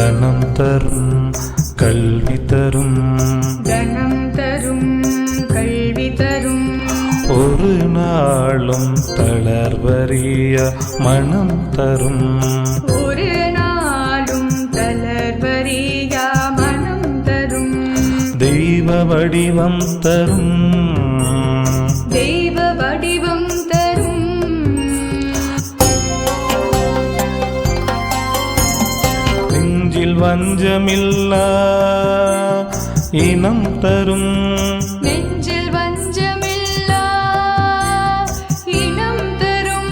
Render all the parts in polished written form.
தனம் தரும் கல்வி தரும் தனம் தரும் கல்வி தரும் ஒரு நாளும் தளர்வறிய மனம் தரும் ஒரு நாளும் தளர்வறிய மனம் தரும் தெய்வ வடிவம் தரும் தெய்வ வடிவம் தரும் நெஞ்சில் வஞ்சமில்லா இனம் தரும் நெஞ்சில் வஞ்சமில்லா இனம் தரும்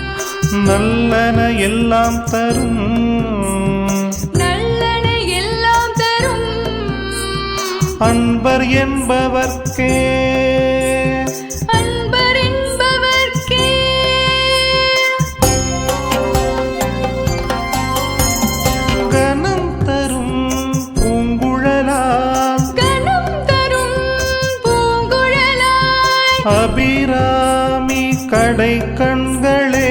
நல்லன எல்லாம் தரும் நல்லன எல்லாம் தரும் அன்பர் என்பவர்க்கே அன்பர் என்பவர்க்கே கனம் தரும் பூங்குழலால் கணம் தரும் பூங்குழலாய் அபிராமி கடை கண்களே